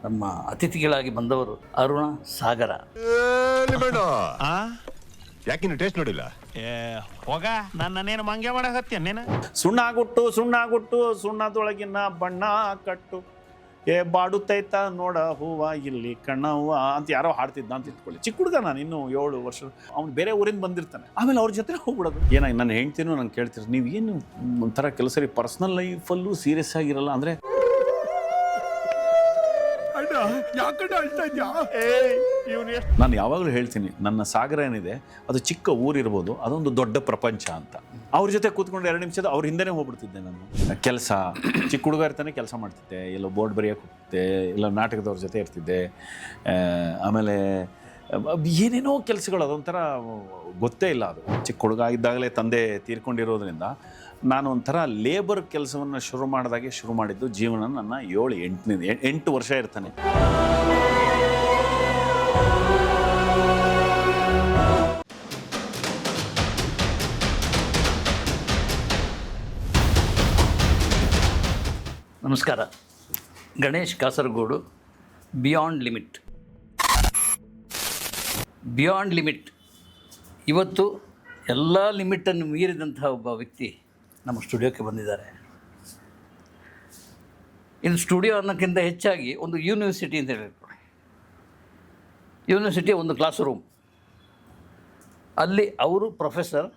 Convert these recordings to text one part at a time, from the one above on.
ನಮ್ಮ ಅತಿಥಿಗಳಾಗಿ ಬಂದವರು ಅರುಣ ಸಾಗರ. ಯಾಕಿನ್ನು ಟೇಸ್ಟ್ ನೋಡಿಲ್ಲ? ಹೋಗ ನನ್ನೇನು ಮಂಗೆ ಮಾಡಕತ್ತೀಯ ನೀನು? ಸುಣ್ಣಾಗುಟ್ಟು ಸುಣ್ಣದೊಳಗಿನ ಬಣ್ಣ ಕಟ್ಟು ಬಾಡುತ್ತೈತ ನೋಡ ಹೂವ ಇಲ್ಲಿ ಕಣ್ಣವ್ವ ಅಂತ ಯಾರೋ ಹಾಡ್ತಿದ್ದ ಅಂತ ಇಟ್ಕೊಳ್ಳಿ. ಚಿಕ್ಕ ಹುಡುಗ ನಾನು ಇನ್ನೂ 7 ವರ್ಷ. ಅವ್ನು ಬೇರೆ ಊರಿಂದ ಬಂದಿರ್ತಾನೆ. ಆಮೇಲೆ ಅವ್ರ ಜೊತೆ ಹೋಗ್ಬಿಡೋದು. ಏನಾಗಿ ನಾನು ಹೇಳ್ತೀನೋ ನಂಗೆ ಕೇಳ್ತೀರಿ, ನೀವು ಏನು ಒಂಥರ ಕೆಲಸ ರೀ ಪರ್ಸ್ನಲ್ ಲೈಫಲ್ಲೂ ಸೀರಿಯಸ್ ಆಗಿರಲ್ಲ ಅಂದರೆ ನಾನು ಯಾವಾಗಲೂ ಹೇಳ್ತೀನಿ, ನನ್ನ ಸಾಗರ ಏನಿದೆ ಅದು ಚಿಕ್ಕ ಊರಿರ್ಬೋದು, ಅದೊಂದು ದೊಡ್ಡ ಪ್ರಪಂಚ ಅಂತ. ಅವ್ರ ಜೊತೆ ಕೂತ್ಕೊಂಡು 2 ನಿಮಿಷದ ಅವ್ರ ಹಿಂದೆನೇ ಹೋಗ್ಬಿಡ್ತಿದ್ದೆ ನಾನು. ಕೆಲಸ ಚಿಕ್ಕ ಹುಡುಗ ಇರ್ತಾನೆ ಕೆಲಸ ಮಾಡ್ತಿದ್ದೆ, ಎಲ್ಲೋ ಬೋರ್ಡ್ ಬರೆಯೋಕೆ ಹೋಗ್ತಿದ್ದೆ, ಇಲ್ಲ ನಾಟಕದವ್ರ ಜೊತೆ ಇರ್ತಿದ್ದೆ. ಆಮೇಲೆ ಏನೇನೋ ಕೆಲಸಗಳು, ಅದೊಂಥರ ಗೊತ್ತೇ ಇಲ್ಲ. ಅದು ಚಿಕ್ಕ ಹುಡುಗ ಇದ್ದಾಗಲೇ ತಂದೆ ತೀರ್ಕೊಂಡಿರೋದ್ರಿಂದ ನಾನು ಒಂಥರ ಲೇಬರ್ ಕೆಲಸವನ್ನು ಶುರು ಮಾಡಿದ್ದು ಜೀವನ ನನ್ನ 8 ವರ್ಷ ಇರ್ತಾನೆ. ನಮಸ್ಕಾರ. ಗಣೇಶ್ ಕಾಸರಗೋಡು, ಬಿಯಾಂಡ್ ಲಿಮಿಟ್ ಇವತ್ತು ಎಲ್ಲ ಲಿಮಿಟನ್ನು ಮೀರಿದಂತಹ ಒಬ್ಬ ವ್ಯಕ್ತಿ ನಮ್ಮ ಸ್ಟುಡಿಯೋಕ್ಕೆ ಬಂದಿದ್ದಾರೆ. ಇದು ಸ್ಟುಡಿಯೋ ಅನ್ನೋಕ್ಕಿಂತ ಹೆಚ್ಚಾಗಿ ಒಂದು ಯೂನಿವರ್ಸಿಟಿ ಅಂತ ಹೇಳಿರ್ತಾರೆ. ಯೂನಿವರ್ಸಿಟಿ ಒಂದು ಕ್ಲಾಸ್ ರೂಮ್. ಅಲ್ಲಿ ಅವರು ಪ್ರೊಫೆಸರ್,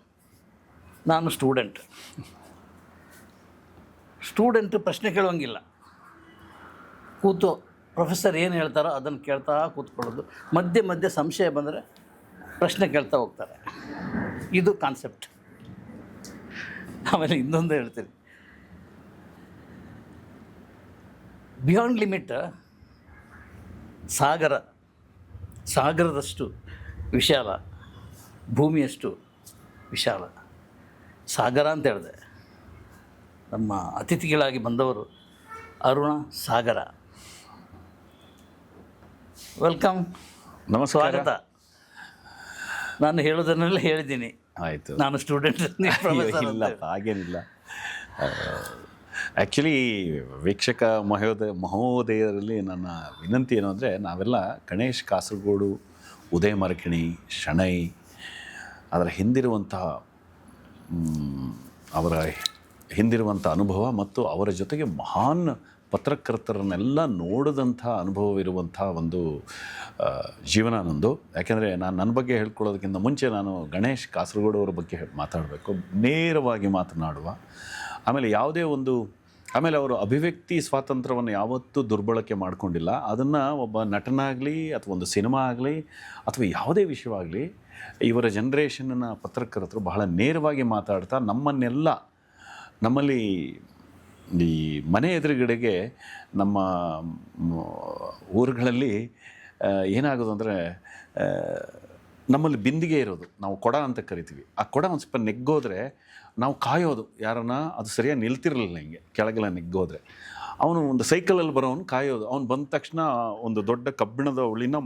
ನಾನು ಸ್ಟೂಡೆಂಟ್ ಪ್ರಶ್ನೆ ಕೇಳುವಂಗಿಲ್ಲ. ಕೂತು ಪ್ರೊಫೆಸರ್ ಏನು ಹೇಳ್ತಾರೋ ಅದನ್ನು ಕೇಳ್ತಾ ಕೂತ್ಕೊಳ್ಳೋದು. ಮಧ್ಯೆ ಸಂಶಯ ಬಂದರೆ ಪ್ರಶ್ನೆ ಕೇಳ್ತಾ ಹೋಗ್ತಾರೆ. ಇದು ಕಾನ್ಸೆಪ್ಟ್. ಆಮೇಲೆ ಇನ್ನೊಂದು ಹೇಳ್ತೀನಿ, ಬಿಯಾಂಡ್ ಲಿಮಿಟ್ ಸಾಗರದಷ್ಟು ವಿಶಾಲ, ಭೂಮಿಯಷ್ಟು ವಿಶಾಲ. ಸಾಗರ ಅಂತ ಹೇಳಿದೆ. ನಮ್ಮ ಅತಿಥಿಗಳಾಗಿ ಬಂದವರು ಅರುಣ ಸಾಗರ. ವೆಲ್ಕಮ್, ಸ್ವಾಗತ. ನಾನು ಹೇಳೋದನ್ನೆಲ್ಲ ಹೇಳಿದ್ದೀನಿ. ಆಯಿತು, ನಾನು ಸ್ಟೂಡೆಂಟ್. ಇಲ್ಲ ಹಾಗೇನಿಲ್ಲ. ಆ್ಯಕ್ಚುಲಿ ವೀಕ್ಷಕ ಮಹೋದಯರಲ್ಲಿ ನನ್ನ ವಿನಂತಿ ಏನು ಅಂದರೆ, ನಾವೆಲ್ಲ ಗಣೇಶ್ ಕಾಸರಗೋಡು, ಉದಯ ಮರಕಿಣಿ, ಶಣೈ, ಅದರ ಹಿಂದಿರುವಂಥ ಅನುಭವ ಮತ್ತು ಅವರ ಜೊತೆಗೆ ಮಹಾನ್ ಪತ್ರಕರ್ತರನ್ನೆಲ್ಲ ನೋಡಿದಂಥ ಅನುಭವವಿರುವಂಥ ಒಂದು ಜೀವನ ನಂದು. ಯಾಕೆಂದರೆ ನಾನು ನನ್ನ ಬಗ್ಗೆ ಹೇಳ್ಕೊಳ್ಳೋದಕ್ಕಿಂತ ಮುಂಚೆ ನಾನು ಗಣೇಶ್ ಕಾಸರಗೋಡು ಅವರ ಬಗ್ಗೆ ಮಾತಾಡಬೇಕು, ನೇರವಾಗಿ ಮಾತನಾಡುವ. ಆಮೇಲೆ ಅವರು ಅಭಿವ್ಯಕ್ತಿ ಸ್ವಾತಂತ್ರ್ಯವನ್ನು ಯಾವತ್ತೂ ದುರ್ಬಳಕೆ ಮಾಡಿಕೊಂಡಿಲ್ಲ. ಅದನ್ನು ಒಬ್ಬ ನಟನಾಗಲಿ ಅಥವಾ ಒಂದು ಸಿನಿಮಾ ಆಗಲಿ ಅಥವಾ ಯಾವುದೇ ವಿಷಯವಾಗಲಿ, ಇವರ ಜನ್ರೇಷನ್ನ ಪತ್ರಕರ್ತರು ಬಹಳ ನೇರವಾಗಿ ಮಾತಾಡ್ತಾ ನಮ್ಮಲ್ಲಿ ಈ ಮನೆ ಎದುರುಗಡೆಗೆ ನಮ್ಮ ಊರುಗಳಲ್ಲಿ ಏನಾಗೋದು ಅಂದರೆ, ನಮ್ಮಲ್ಲಿ ಬಿಂದಿಗೆ ಇರೋದು, ನಾವು ಕೊಡ ಅಂತ ಕರಿತೀವಿ. ಆ ಕೊಡ ಒಂದು ಸ್ವಲ್ಪ ನೆಗ್ಗೋದ್ರೆ ನಾವು ಕಾಯೋದು ಯಾರನ್ನ, ಅದು ಸರಿಯಾಗಿ ನಿಲ್ತಿರಲಿಲ್ಲ, ಹಿಂಗೆ ಕೆಳಗೆಲ್ಲ ನೆಗ್ಗೋದ್ರೆ ಅವನು ಒಂದು ಸೈಕಲಲ್ಲಿ ಬರೋನು ಕಾಯೋದು. ಅವನು ಬಂದ ತಕ್ಷಣ ಒಂದು ದೊಡ್ಡ ಕಬ್ಬಿಣದ ಉಳಿನ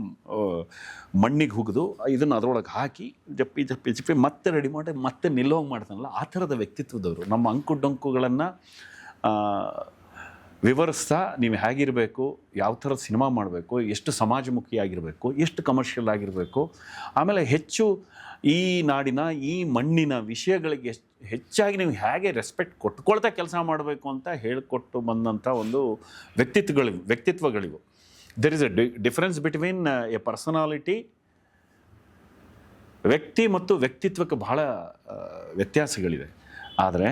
ಮಣ್ಣಿಗೆ ಹುಗಿದು ಇದನ್ನು ಅದರೊಳಗೆ ಹಾಕಿ ಜಪ್ಪಿ ಮತ್ತೆ ರೆಡಿ ಮಾಡಿ ಮತ್ತೆ ನಿಲ್ಲೋಂಗೆ ಮಾಡ್ತಾನಲ್ಲ, ಆ ಥರದ ವ್ಯಕ್ತಿತ್ವದವರು. ನಮ್ಮ ಅಂಕುಡೊಂಕುಗಳನ್ನು ವಿವರಿಸ್ತಾ ನೀವು ಹೇಗಿರಬೇಕು, ಯಾವ ಥರದ ಸಿನಿಮಾ ಮಾಡಬೇಕು, ಎಷ್ಟು ಸಮಾಜಮುಖಿಯಾಗಿರಬೇಕು, ಎಷ್ಟು ಕಮರ್ಷಿಯಲ್ ಆಗಿರಬೇಕು, ಆಮೇಲೆ ಹೆಚ್ಚು ಈ ನಾಡಿನ ಈ ಮಣ್ಣಿನ ವಿಷಯಗಳಿಗೆ ಹೆಚ್ಚಾಗಿ ನೀವು ಹೇಗೆ ರೆಸ್ಪೆಕ್ಟ್ ಕೊಟ್ಕೊಳ್ತಾ ಕೆಲಸ ಮಾಡಬೇಕು ಅಂತ ಹೇಳಿಕೊಟ್ಟು ಬಂದಂಥ ಒಂದು ವ್ಯಕ್ತಿತ್ವಗಳಿವು. There is a difference between a personality, ವ್ಯಕ್ತಿ ಮತ್ತು ವ್ಯಕ್ತಿತ್ವಕ್ಕೆ ಬಹಳ ವ್ಯತ್ಯಾಸಗಳಿದೆ. ಆದರೆ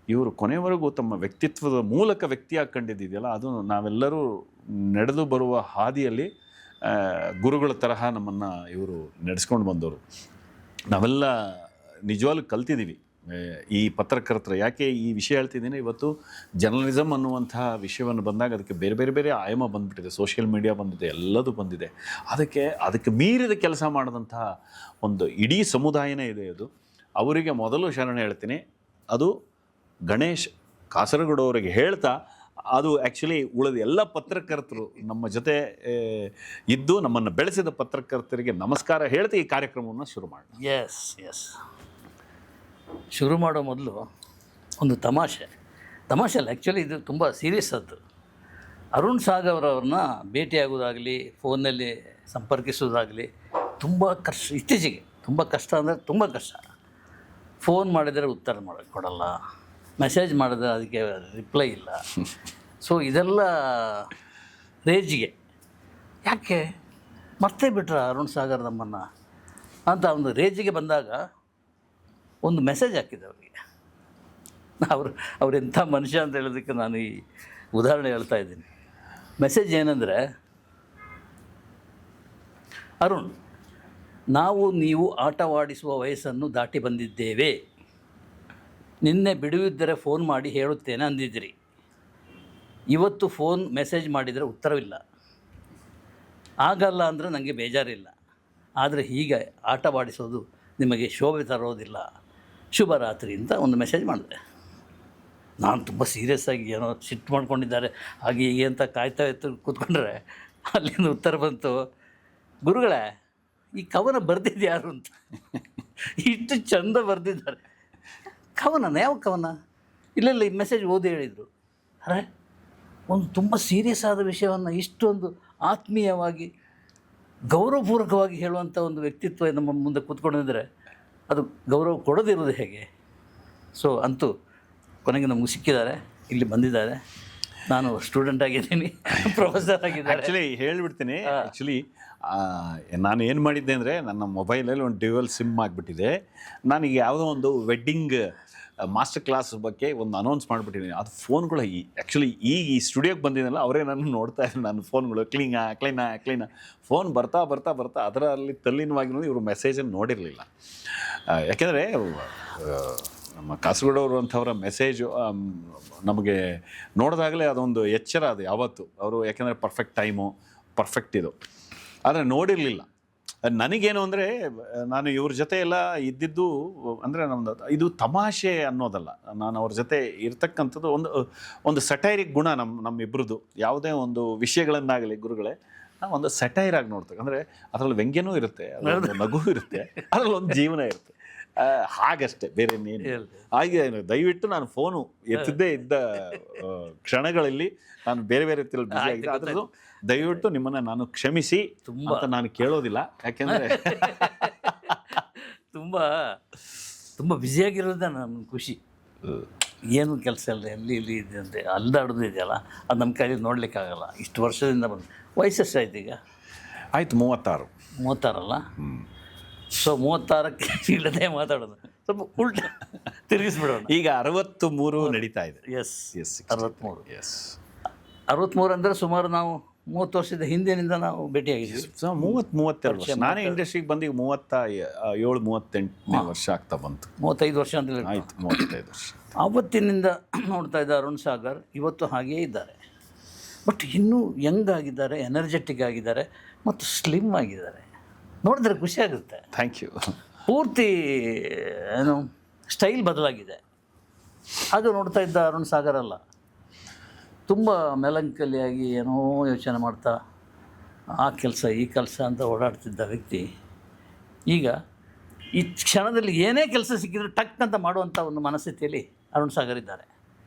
ಇವರು ಕೊನೆವರೆಗೂ ತಮ್ಮ ವ್ಯಕ್ತಿತ್ವದ ಮೂಲಕ ವ್ಯಕ್ತಿಯಾಗಿ ಕಂಡಿದ್ದಿದೆಯಲ್ಲ, ಅದು ನಾವೆಲ್ಲರೂ ನಡೆದು ಬರುವ ಹಾದಿಯಲ್ಲಿ ಗುರುಗಳ ತರಹ ನಮ್ಮನ್ನು ಇವರು ನಡೆಸ್ಕೊಂಡು ಬಂದವರು. ನಾವೆಲ್ಲ ನಿಜವಾಗ್ಲೂ ಕಲ್ತಿದ್ದೀವಿ ಈ ಪತ್ರಕರ್ತರು. ಯಾಕೆ ಈ ವಿಷಯ ಹೇಳ್ತಿದ್ದೀನಿ, ಇವತ್ತು ಜರ್ನಲಿಸಮ್ ಅನ್ನುವಂತಹ ವಿಷಯವನ್ನು ಬಂದಾಗ ಅದಕ್ಕೆ ಬೇರೆ ಆಯಾಮ ಬಂದುಬಿಟ್ಟಿದೆ. ಸೋಷಿಯಲ್ ಮೀಡಿಯಾ ಬಂದಿದೆ, ಎಲ್ಲದೂ ಬಂದಿದೆ. ಅದಕ್ಕೆ ಮೀರಿದ ಕೆಲಸ ಮಾಡಿದಂತಹ ಒಂದು ಇಡೀ ಸಮುದಾಯನೇ ಇದೆ. ಅದು ಅವರಿಗೆ ಮೊದಲು ಶರಣ ಹೇಳ್ತೀನಿ. ಅದು ಗಣೇಶ್ ಕಾಸರಗೋಡು ಅವರಿಗೆ ಹೇಳ್ತಾ, ಅದು ಆ್ಯಕ್ಚುಲಿ ಉಳಿದ ಎಲ್ಲ ಪತ್ರಕರ್ತರು ನಮ್ಮ ಜೊತೆ ಇದ್ದು ನಮ್ಮನ್ನು ಬೆಳೆಸಿದ ಪತ್ರಕರ್ತರಿಗೆ ನಮಸ್ಕಾರ ಹೇಳ್ತಾ ಈ ಕಾರ್ಯಕ್ರಮವನ್ನು ಶುರು ಮಾಡೋಣ. ಎಸ್ ಶುರು ಮಾಡೋ ಮೊದಲು ಒಂದು ತಮಾಷೆ ಅಲ್ಲ, ಆ್ಯಕ್ಚುಲಿ ಇದು ತುಂಬ ಸೀರಿಯಸ್ ಆದ್ದು. ಅರುಣ್ ಸಾಗರ್ ಅವ್ರನ್ನ ಭೇಟಿಯಾಗೋದಾಗಲಿ ಫೋನಲ್ಲಿ ಸಂಪರ್ಕಿಸೋದಾಗಲಿ ತುಂಬ ಕಷ್ಟ. ಇತ್ತೀಚೆಗೆ ತುಂಬ ಕಷ್ಟ ಅಂದರೆ ತುಂಬ ಕಷ್ಟ. ಫೋನ್ ಮಾಡಿದರೆ ಉತ್ತರ ಕೊಡಲ್ಲ, ಮೆಸೇಜ್ ಮಾಡಿದ್ರೆ ಅದಕ್ಕೆ ರಿಪ್ಲೈ ಇಲ್ಲ. ಸೊ ಇದೆಲ್ಲ ರೇಜಿಗೆ ಯಾಕೆ ಮರ್ತೇ ಬಿಟ್ರ ಅರುಣ್ ಸಾಗರ್ ನಮ್ಮನ್ನು ಅಂತ ಒಂದು ರೇಜಿಗೆ ಬಂದಾಗ ಒಂದು ಮೆಸೇಜ್ ಹಾಕಿದ್ದೆ ಅವರಿಗೆ. ಅವ್ರು ಎಂಥ ಮನುಷ್ಯ ಅಂತ ಹೇಳೋದಕ್ಕೆ ನಾನು ಈ ಉದಾಹರಣೆ ಹೇಳ್ತಾ ಇದ್ದೀನಿ. ಮೆಸೇಜ್ ಏನಂದರೆ, ಅರುಣ್, ನಾವು ನೀವು ಆಟವಾಡಿಸುವ ವಯಸ್ಸನ್ನು ದಾಟಿ ಬಂದಿದ್ದೇವೆ. ನಿನ್ನೆ ಬಿಡುವಿದ್ದರೆ ಫೋನ್ ಮಾಡಿ ಹೇಳುತ್ತೇನೆ ಅಂದಿದ್ದೀರಿ. ಇವತ್ತು ಫೋನ್ ಮೆಸೇಜ್ ಮಾಡಿದರೆ ಉತ್ತರವಿಲ್ಲ. ಆಗಲ್ಲ ಅಂದರೆ ನನಗೆ ಬೇಜಾರಿಲ್ಲ, ಆದರೆ ಹೀಗೆ ಆಟವಾಡಿಸೋದು ನಿಮಗೆ ಶೋಭೆ ತರೋದಿಲ್ಲ. ಶುಭರಾತ್ರಿ ಅಂತ ಒಂದು ಮೆಸೇಜ್ ಮಾಡಿದೆ. ನಾನು ತುಂಬ ಸೀರಿಯಸ್ಸಾಗಿ ಏನೋ ಸಿಟ್ಟು ಮಾಡ್ಕೊಂಡಿದ್ದಾರೆ ಹಾಗೆ ಹೀಗೆ ಅಂತ ಕಾಯ್ತಾ ಕೂತ್ಕೊಂಡ್ರೆ ಅಲ್ಲಿಂದ ಉತ್ತರ ಬಂತು, ಗುರುಗಳೇ ಈ ಕವನ ಬರೆದಿದ್ದು ಯಾರು ಅಂತ. ಇಷ್ಟು ಚಂದ ಬರೆದಿದ್ದಾರೆ. ಕವನ ಯಾವ ಕವನ? ಇಲ್ಲ ಈ ಮೆಸೇಜ್ ಓದಿ ಹೇಳಿದರು. ಅರೆ, ಒಂದು ತುಂಬ ಸೀರಿಯಸ್ ಆದ ವಿಷಯವನ್ನು ಇಷ್ಟೊಂದು ಆತ್ಮೀಯವಾಗಿ ಗೌರವಪೂರ್ವಕವಾಗಿ ಹೇಳುವಂಥ ಒಂದು ವ್ಯಕ್ತಿತ್ವ ನಮ್ಮ ಮುಂದೆ ಕೂತ್ಕೊಂಡಿದ್ದರೆ ಅದು ಗೌರವ ಕೊಡೋದಿರೋದು ಹೇಗೆ? ಸೊ ಅಂತೂ ಕೊನೆಗೆ ನಮಗೆ ಸಿಕ್ಕಿದ್ದಾರೆ, ಇಲ್ಲಿ ಬಂದಿದ್ದಾರೆ. ನಾನು ಸ್ಟೂಡೆಂಟ್ ಆಗಿದ್ದೀನಿ, ಪ್ರೊಫೆಸರ್ ಆಗಿದ್ದಾರೆ. ಆ್ಯಕ್ಚುಲಿ ಹೇಳಿಬಿಡ್ತೀನಿ. ಆ್ಯಕ್ಚುಲಿ ನಾನು ಏನು ಮಾಡಿದ್ದೆ ಅಂದರೆ, ನನ್ನ ಮೊಬೈಲಲ್ಲಿ ಒಂದು ಡ್ಯುಯಲ್ ಸಿಮ್ ಆಗಿಬಿಟ್ಟಿದೆ. ನನಗೆ ಯಾವುದೋ ಒಂದು ವೆಡ್ಡಿಂಗ್ ಮಾಸ್ಟರ್ ಕ್ಲಾಸ್ ಬಗ್ಗೆ ಒಂದು ಅನೌನ್ಸ್ ಮಾಡಿಬಿಟ್ಟಿದ್ದೀನಿ. ಅದು ಫೋನ್ಗಳು ಆ್ಯಕ್ಚುಲಿ ಈ ಸ್ಟುಡಿಯೋಗೆ ಬಂದಿದ್ದಲ್ಲ, ಅವರೇ ನಾನು ನೋಡ್ತಾ ಇದ್ದೀನಿ. ನನ್ನ ಫೋನ್ಗಳು ಕ್ಲೀನಾ ಫೋನ್ ಬರ್ತಾ ಅದರಲ್ಲಿ ತಲ್ಲೀನವಾಗಿ ಇವರು ಮೆಸೇಜನ್ನು ನೋಡಿರಲಿಲ್ಲ. ಯಾಕೆಂದರೆ ನಮ್ಮ ಕಾಸರಗೋಡವರು ಅಂಥವ್ರ ಮೆಸೇಜು ನಮಗೆ ನೋಡಿದಾಗಲೇ ಅದೊಂದು ಎಚ್ಚರ. ಅದು ಯಾವತ್ತು ಅವರು, ಯಾಕೆಂದರೆ ಪರ್ಫೆಕ್ಟ್ ಟೈಮು, ಪರ್ಫೆಕ್ಟ್ ಇದು. ಆದರೆ ನೋಡಿರಲಿಲ್ಲ. ನನಗೇನು ಅಂದರೆ, ನಾನು ಇವ್ರ ಜೊತೆ ಎಲ್ಲ ಇದ್ದಿದ್ದು ಅಂದರೆ ನಮ್ಮದು ಇದು ತಮಾಷೆ ಅನ್ನೋದಲ್ಲ. ನಾನು ಅವ್ರ ಜೊತೆ ಇರ್ತಕ್ಕಂಥದ್ದು ಒಂದು ಸಟೈರಿಕ್ ಗುಣ ನಮ್ಮಿಬ್ಬರದು. ಯಾವುದೇ ಒಂದು ವಿಷಯಗಳನ್ನಾಗಲಿ ಗುರುಗಳೇ ನಾವು ಒಂದು ಸಟೈರಾಗಿ ನೋಡ್ತೇವೆ. ಅಂದರೆ ಅದರಲ್ಲಿ ವ್ಯಂಗ್ಯನೂ ಇರುತ್ತೆ, ಅದರಲ್ಲಿ ನಗು ಇರುತ್ತೆ, ಅದರಲ್ಲಿ ಒಂದು ಜೀವನ ಇರುತ್ತೆ. ಹಾಗಷ್ಟೇ, ಬೇರೆ ಇನ್ನೇನು. ಹಾಗೆ ದಯವಿಟ್ಟು ನಾನು ಫೋನು ಎತ್ತಿದ್ದೇ ಇದ್ದ ಕ್ಷಣಗಳಲ್ಲಿ ನಾನು ಬೇರೆ ರೀತಿಯಲ್ಲಿ ಬಿಸಿ ಆಗಿದೆ. ಅದ್ರದ್ದು ದಯವಿಟ್ಟು ನಿಮ್ಮನ್ನು ನಾನು ಕ್ಷಮಿಸಿ ಅಂತ ನಾನು ಕೇಳೋದಿಲ್ಲ. ಯಾಕೆಂದರೆ ತುಂಬ ಬ್ಯುಸಿಯಾಗಿರೋದೇ ನನ್ನ ಖುಷಿ. ಏನು ಕೆಲಸ ಇಲ್ಲ, ಇಲ್ಲಿ ಇದೆ ಅಂದರೆ ಅಲ್ದಾಡೋದು ಇದೆಯಲ್ಲ, ಅದು ನಮ್ಮ ಕೈಯಲ್ಲಿ ನೋಡಲಿಕ್ಕಾಗಲ್ಲ. ಇಷ್ಟು ವರ್ಷದಿಂದ ಬಂದು ವಯಸ್ಸೆಷ್ಟಾಯ್ತು ಈಗ? ಆಯಿತು 36 ಅಲ್ಲ? ಸೊ 36ಕ್ಕೆ ಇಲ್ಲದೆ ಮಾತಾಡೋದು, ಸ್ವಲ್ಪ ಉಲ್ಟ ತಿರುಗಿಸ್ಬಿಡೋಣ. ಈಗ 63 ನಡೀತಾ ಇದೆ. ಎಸ್ 63 ಅಂದರೆ ಸುಮಾರು ನಾವು 30 ವರ್ಷದ ಹಿಂದಿನಿಂದ ನಾವು ಭೇಟಿಯಾಗಿದ್ದೀವಿ. 32 ವರ್ಷ. ನಾನೇ ಇಂಡಸ್ಟ್ರಿಗೆ ಬಂದೀಗ 37-38ನೇ ವರ್ಷ ಆಗ್ತಾ ಬಂತು. 35 ವರ್ಷ ಅಂತ ಹೇಳಿ ಆಯಿತು, 35 ವರ್ಷ. ಆವತ್ತಿನಿಂದ ನೋಡ್ತಾ ಇದ್ದ ಅರುಣ್ ಸಾಗರ್ ಇವತ್ತು ಹಾಗೆಯೇ ಇದ್ದಾರೆ. ಬಟ್ ಇನ್ನೂ ಯಂಗ್ ಆಗಿದ್ದಾರೆ, ಎನರ್ಜೆಟಿಕ್ ಆಗಿದ್ದಾರೆ ಮತ್ತು ಸ್ಲಿಮ್ ಆಗಿದ್ದಾರೆ. ನೋಡಿದ್ರೆ ಖುಷಿ ಆಗುತ್ತೆ. Thank you. ಪೂರ್ತಿ ಏನು ಸ್ಟೈಲ್ ಬದಲಾಗಿದೆ. ಆಗ ನೋಡ್ತಾ ಇದ್ದ ಅರುಣ್ ಸಾಗರ್ ಅಲ್ಲ, ತುಂಬ ಮೆಲಂಕಲಿಯಾಗಿ ಏನೋ ಯೋಚನೆ ಮಾಡ್ತಾ ಆ ಕೆಲಸ ಈ ಕೆಲಸ ಅಂತ ಓಡಾಡ್ತಿದ್ದ ವ್ಯಕ್ತಿ ಈಗ ಈ ಕ್ಷಣದಲ್ಲಿ ಏನೇ ಕೆಲಸ ಸಿಕ್ಕಿದ್ರು ಟಕ್ ಅಂತ ಮಾಡುವಂಥ ಒಂದು ಮನಸ್ಥಿತಿಯಲ್ಲಿ ಅರುಣ್ ಸಾಗರ್ ಇದ್ದಾರೆ.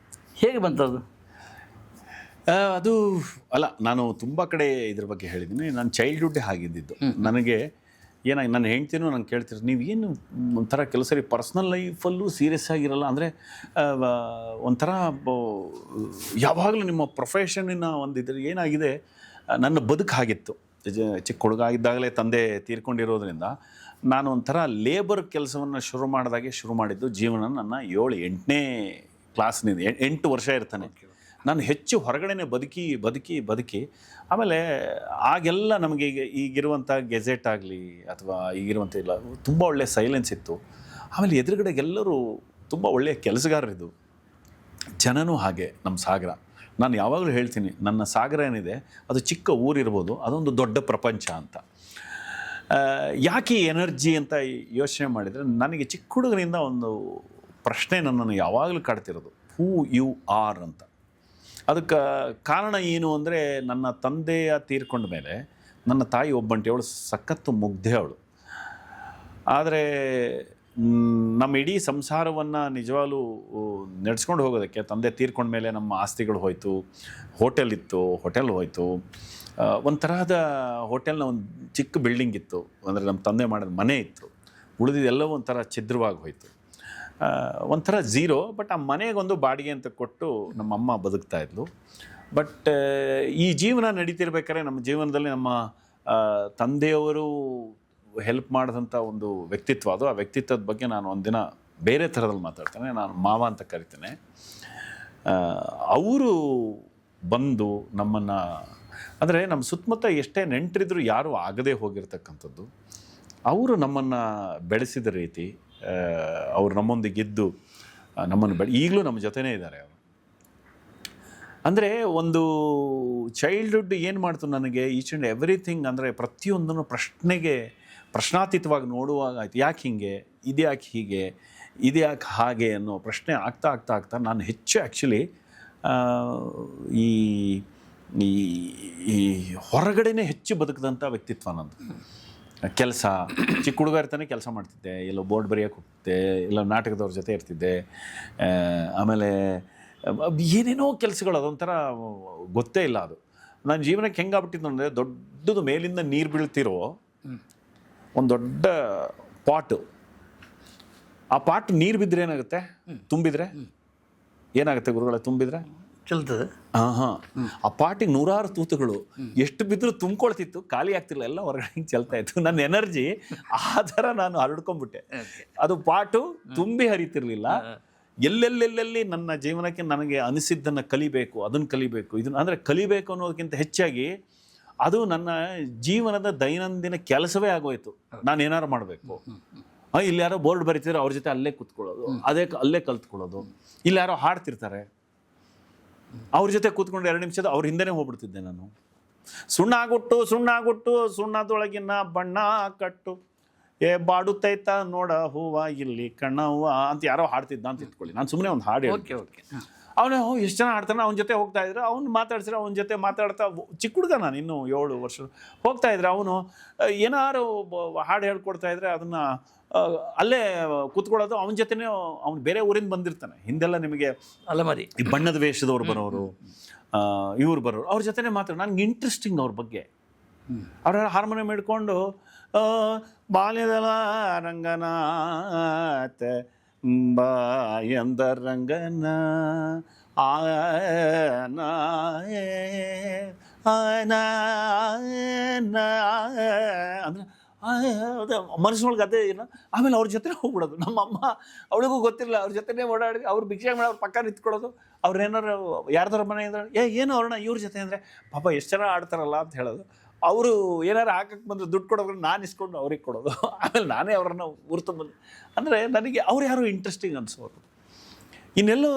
ಹೇಗೆ ಬಂತದು? ಅದು ಅಲ್ಲ, ನಾನು ತುಂಬ ಕಡೆ ಇದ್ರ ಬಗ್ಗೆ ಹೇಳಿದ್ದೀನಿ. ನಾನು ಚೈಲ್ಡ್ಹುಡ್ಡೇ ಆಗಿದ್ದಿದ್ದು. ನನಗೆ ಏನಾಗಿ ನನ್ನ ಹೆಂಡ್ತಿನೂ ನಂಗೆ ಕೇಳ್ತಿದ್ರು, ನೀವು ಏನು ಒಂಥರ ಕೆಲಸ ರೀ, ಪರ್ಸ್ನಲ್ ಲೈಫಲ್ಲೂ ಸೀರಿಯಸ್ ಆಗಿರಲ್ಲ, ಅಂದರೆ ಒಂಥರ ಯಾವಾಗಲೂ ನಿಮ್ಮ ಪ್ರೊಫೆಷನ್ನಿನ ಒಂದು ಇದ್ರ ಏನಾಗಿದೆ. ನನ್ನ ಬದುಕು ಆಗಿತ್ತು. ಚಿಕ್ಕ ಹುಡುಗಾಗಿದ್ದಾಗಲೇ ತಂದೆ ತೀರ್ಕೊಂಡಿರೋದ್ರಿಂದ ನಾನು ಒಂಥರ ಲೇಬರ್ ಕೆಲಸವನ್ನು ಶುರು ಮಾಡಿದ್ದು ಜೀವನ ನನ್ನ 7-8ನೇ ಕ್ಲಾಸ್ನಿಂದ. 8 ವರ್ಷ ಇರ್ತಾನೆ ನಾನು. ಹೆಚ್ಚು ಹೊರಗಡೆನೇ ಬದುಕಿ ಆಮೇಲೆ ಆಗೆಲ್ಲ ನಮಗೆ ಈಗಿರುವಂಥ ಗೆಜೆಟ್ ಆಗಲಿ ಅಥವಾ ಈಗಿರುವಂಥ ಇಲ್ಲ, ತುಂಬ ಒಳ್ಳೆಯ ಸೈಲೆನ್ಸ್ ಇತ್ತು. ಆಮೇಲೆ ಎದುರುಗಡೆಗೆಲ್ಲರೂ ತುಂಬ ಒಳ್ಳೆಯ ಕೆಲಸಗಾರರಿದ್ದು, ಜನನೂ ಹಾಗೆ. ನಮ್ಮ ಸಾಗರ, ನಾನು ಯಾವಾಗಲೂ ಹೇಳ್ತೀನಿ, ನನ್ನ ಸಾಗರ ಏನಿದೆ ಅದು ಚಿಕ್ಕ ಊರಿರ್ಬೋದು, ಅದೊಂದು ದೊಡ್ಡ ಪ್ರಪಂಚ ಅಂತ. ಯಾಕೆ ಎನರ್ಜಿ ಅಂತ ಯೋಚನೆ ಮಾಡಿದರೆ, ನನಗೆ ಚಿಕ್ಕ ಹುಡುಗನಿಂದ ಒಂದು ಪ್ರಶ್ನೆ ನನ್ನನ್ನು ಯಾವಾಗಲೂ ಕಾಡ್ತಿರೋದು, ಹೂ ಯು ಆರ್ ಅಂತ. ಅದಕ್ಕೆ ಕಾರಣ ಏನು ಅಂದರೆ, ನನ್ನ ತಂದೆಯ ತೀರ್ಕೊಂಡ ಮೇಲೆ ನನ್ನ ತಾಯಿ ಒಬ್ಬಂಟಿ, ಅವಳು ಸಖತ್ತು ಮುಗ್ಧೆ ಅವಳು. ಆದರೆ ನಮ್ಮ ಇಡೀ ಸಂಸಾರವನ್ನು ನಿಜವಾಗ್ಲೂ ನಡೆಸ್ಕೊಂಡು ಹೋಗೋದಕ್ಕೆ ತಂದೆ ತೀರ್ಕೊಂಡ ಮೇಲೆ ನಮ್ಮ ಆಸ್ತಿಗಳು ಹೋಯಿತು, ಹೋಟೆಲ್ ಇತ್ತು, ಹೋಟೆಲ್ ಹೋಯಿತು, ಒಂಥರದ ಹೋಟೆಲ್ನ ಒಂದು ಚಿಕ್ಕ ಬಿಲ್ಡಿಂಗ್ ಇತ್ತು, ಅಂದರೆ ನಮ್ಮ ತಂದೆ ಮಾಡಿದ ಮನೆ ಇತ್ತು, ಉಳಿದಿದ್ದೆಲ್ಲವೂ ಒಂಥರ ಛಿದ್ರವಾಗಿ ಹೋಯಿತು, ಒಂಥರ ಝೀರೋ. ಬಟ್ ಆ ಮನೆಗೊಂದು ಬಾಡಿಗೆ ಅಂತ ಕೊಟ್ಟು ನಮ್ಮಮ್ಮ ಬದುಕ್ತಾ ಇದ್ಲು. ಬಟ್ ಈ ಜೀವನ ನಡೀತಿರ್ಬೇಕಾದ್ರೆ ನಮ್ಮ ಜೀವನದಲ್ಲಿ ನಮ್ಮ ತಂದೆಯವರು ಹೆಲ್ಪ್ ಮಾಡಿದಂಥ ಒಂದು ವ್ಯಕ್ತಿತ್ವ ಅದು. ಆ ವ್ಯಕ್ತಿತ್ವದ ಬಗ್ಗೆ ನಾನು ಒಂದಿನ ಬೇರೆ ಥರದಲ್ಲಿ ಮಾತಾಡ್ತೇನೆ, ನಾನು ಮಾವ ಅಂತ ಕರಿತೇನೆ. ಅವರು ಬಂದು ನಮ್ಮನ್ನು, ಅಂದರೆ ನಮ್ಮ ಸುತ್ತಮುತ್ತ ಎಷ್ಟೇ ನೆಂಟರಿದ್ರು ಯಾರೂ ಆಗದೇ ಹೋಗಿರ್ತಕ್ಕಂಥದ್ದು, ಅವರು ನಮ್ಮನ್ನು ಬೆಳೆಸಿದ ರೀತಿ, ಅವರು ನಮ್ಮೊಂದಿಗಿದ್ದು ನಮ್ಮನ್ನು ಈಗಲೂ ನಮ್ಮ ಜೊತೆನೇ ಇದ್ದಾರೆ ಅವರು. ಅಂದರೆ ಒಂದು ಚೈಲ್ಡ್ಹುಡ್ ಏನು ಮಾಡ್ತು ನನಗೆ, ಈಚ್ ಆ್ಯಂಡ್ ಎವ್ರಿಥಿಂಗ್, ಅಂದರೆ ಪ್ರತಿಯೊಂದನ್ನು ಪ್ರಶ್ನಾತೀತವಾಗಿ ನೋಡುವಾಗ ಆಯ್ತು, ಯಾಕೆ ಹೀಗೆ, ಇದ್ಯಾಕೆ ಹೀಗೆ, ಇದ್ಯಾಕೆ ಹಾಗೆ ಅನ್ನೋ ಪ್ರಶ್ನೆ ಆಗ್ತಾ ಆಗ್ತಾ ಆಗ್ತಾ ನಾನು ಹೆಚ್ಚು ಆ್ಯಕ್ಚುಲಿ ಈ ಈ ಈ ಹೊರಗಡೆನೇ ಹೆಚ್ಚು ಬದುಕಿದಂಥ ವ್ಯಕ್ತಿತ್ವ ನಂದು. ಕೆಲಸ, ಚಿಕ್ಕ ಹುಡುಗ ಇರ್ತಾನೆ ಕೆಲಸ ಮಾಡ್ತಿದ್ದೆ, ಎಲ್ಲೋ ಬೋರ್ಡ್ ಬರೆಯೋಕೆ ಹೋಗ್ತಿದ್ದೆ, ಎಲ್ಲ ನಾಟಕದವ್ರ ಜೊತೆ ಇರ್ತಿದ್ದೆ, ಆಮೇಲೆ ಏನೇನೋ ಕೆಲಸಗಳು, ಅದೊಂಥರ ಗೊತ್ತೇ ಇಲ್ಲ ಅದು. ನನ್ನ ಜೀವನಕ್ಕೆ ಹೆಂಗಾಗ್ಬಿಟ್ಟಿದ್ದು ಅಂದರೆ, ದೊಡ್ಡದು ಮೇಲಿಂದ ನೀರು ಬೀಳ್ತಿರೋ ಒಂದು ದೊಡ್ಡ ಪಾಟು, ಆ ಪಾಟ್ ನೀರು ಬಿದ್ದರೆ ಏನಾಗುತ್ತೆ, ತುಂಬಿದರೆ ಏನಾಗುತ್ತೆ ಗುರುಗಳ, ತುಂಬಿದರೆ ಚೆಲ್ತದೆ. ಆ ಪಾಟಿಗೆ ನೂರಾರು ತೂತುಗಳು ಎಷ್ಟು ಬಿದ್ದರೂ ತುಂಬ್ಕೊಳ್ತಿತ್ತು, ಖಾಲಿ ಆಗ್ತಿಲ್ಲ, ಎಲ್ಲ ಹೊರಗಡೆ ಚೆಲ್ತಾ ಇತ್ತು. ನನ್ನ ಎನರ್ಜಿ ಆ ಥರ ನಾನು ಹರಡ್ಕೊಂಡ್ಬಿಟ್ಟೆ. ಅದು ಪಾಟು ತುಂಬಿ ಹರಿತಿರ್ಲಿಲ್ಲ. ಎಲ್ಲೆಲ್ಲೆಲ್ಲೆಲ್ಲಿ ನನ್ನ ಜೀವನಕ್ಕೆ ನನಗೆ ಅನಿಸಿದ್ದನ್ನು ಕಲಿಬೇಕು, ಅದನ್ನು ಕಲಿಬೇಕು, ಇದನ್ನು ಅಂದರೆ ಕಲಿಬೇಕು ಅನ್ನೋದಕ್ಕಿಂತ ಹೆಚ್ಚಾಗಿ ಅದು ನನ್ನ ಜೀವನದ ದೈನಂದಿನ ಕೆಲಸವೇ ಆಗೋಯ್ತು. ನಾನು ಏನಾರು ಮಾಡಬೇಕು. ಇಲ್ಲಿ ಯಾರೋ ಬೋರ್ಡ್ ಬರೀತಿದ್ರೆ ಅವ್ರ ಜೊತೆ ಅಲ್ಲೇ ಕೂತ್ಕೊಳ್ಳೋದು, ಅಲ್ಲೇ ಕಲ್ತ್ಕೊಳ್ಳೋದು. ಇಲ್ಲಿ ಯಾರೋ ಹಾಡ್ತಿರ್ತಾರೆ, ಅವ್ರ ಜೊತೆ ಕೂತ್ಕೊಂಡು 2 ನಿಮಿಷದ ಅವ್ರ ಹಿಂದೆನೇ ಹೋಗ್ಬಿಡ್ತಿದ್ದೆ ನಾನು. ಸುಣ್ಣಾಗುಟ್ಟು ಸುಣ್ಣದೊಳಗಿನ ಬಣ್ಣ ಕಟ್ಟು, ಬಾಡುತ್ತೈತ ನೋಡ ಹೂವ ಇಲ್ಲಿ ಕಣ್ಣವ್ವ ಅಂತ ಯಾರೋ ಹಾಡ್ತಿದ್ದ ಅಂತ ಇಟ್ಕೊಳ್ಳಿ. ನಾನು ಸುಮ್ಮನೆ ಒಂದು ಹಾಡು ಓಕೆ ಓಕೆ ಅವನು ಎಷ್ಟು ಜನ ಹಾಡ್ತಾನೆ, ಅವನ ಜೊತೆ ಹೋಗ್ತಾ ಇದ್ರೆ, ಅವ್ನು ಮಾತಾಡ್ಸಿದ್ರೆ ಅವನ ಜೊತೆ ಮಾತಾಡ್ತಾ, ಚಿಕ್ಕ ಹುಡುಗ ನಾನು ಇನ್ನೂ 7 ವರ್ಷ ಹೋಗ್ತಾ ಇದ್ರೆ, ಅವನು ಏನಾರು ಹಾಡು ಹೇಳ್ಕೊಡ್ತಾ ಇದ್ರೆ ಅದನ್ನು ಅಲ್ಲೇ ಕೂತ್ಕೊಳ್ಳೋದು. ಅವನ ಜೊತೆನೇ, ಅವ್ನು ಬೇರೆ ಊರಿಂದ ಬಂದಿರ್ತಾನೆ. ಹಿಂದೆಲ್ಲ ನಿಮಗೆ ಅಲಮಾರಿ ಈ ಬಣ್ಣದ ವೇಷದವ್ರು ಬರೋರು, ಇವ್ರು ಬರೋರು, ಅವ್ರ ಜೊತೆನೇ ಮಾತಾಡೋದು. ನನಗೆ ಇಂಟ್ರೆಸ್ಟಿಂಗ್ ಅವ್ರ ಬಗ್ಗೆ. ಅವ್ರ ಹಾರ್ಮೋನಿಯಂ ಹಿಡ್ಕೊಂಡು ಬಾಲ್ಯದಲ ರಂಗನಾಥ ಬಾ ಎಂದ ರಂಗನ ಅಂದರೆ ಮನಸ್ಸಿನೊಳಗೆ ಅದೇ ಏನು. ಆಮೇಲೆ ಅವ್ರ ಜೊತೆ ಹೋಗ್ಬಿಡೋದು. ನಮ್ಮಮ್ಮ ಅವಳಿಗೂ ಗೊತ್ತಿಲ್ಲ, ಅವ್ರ ಜೊತೆನೇ ಓಡಾಡಿ, ಅವ್ರು ಭಿಕ್ಷೆ ಮಾಡಿ ಅವ್ರ ಪಕ್ಕ ನಿಂತ್ಕೊಳ್ಳೋದು. ಅವ್ರು ಏನಾರು ಯಾರ್ದಾರ ಮನೆ ಅಂದ್ರೆ ಏನು ಅವ್ರನ್ನ ಇವ್ರ ಜೊತೆ ಅಂದರೆ, ಪಾಪ ಎಷ್ಟು ಜನ ಆಡ್ತಾರಲ್ಲ ಅಂತ ಹೇಳೋದು. ಅವರು ಏನಾರು ಹಾಕಕ್ಕೆ ಬಂದರೆ ದುಡ್ಡು ಕೊಡೋದ್ರೆ ನಾನು ಇಸ್ಕೊಂಡು ಅವ್ರಿಗೆ ಕೊಡೋದು. ಆಮೇಲೆ ನಾನೇ ಅವ್ರನ್ನ ಉರ್ತು ಬಂದು, ಅಂದರೆ ನನಗೆ ಅವ್ರು ಯಾರು ಇಂಟ್ರೆಸ್ಟಿಂಗ್ ಅನಿಸೋರು. ಇನ್ನೆಲ್ಲೋ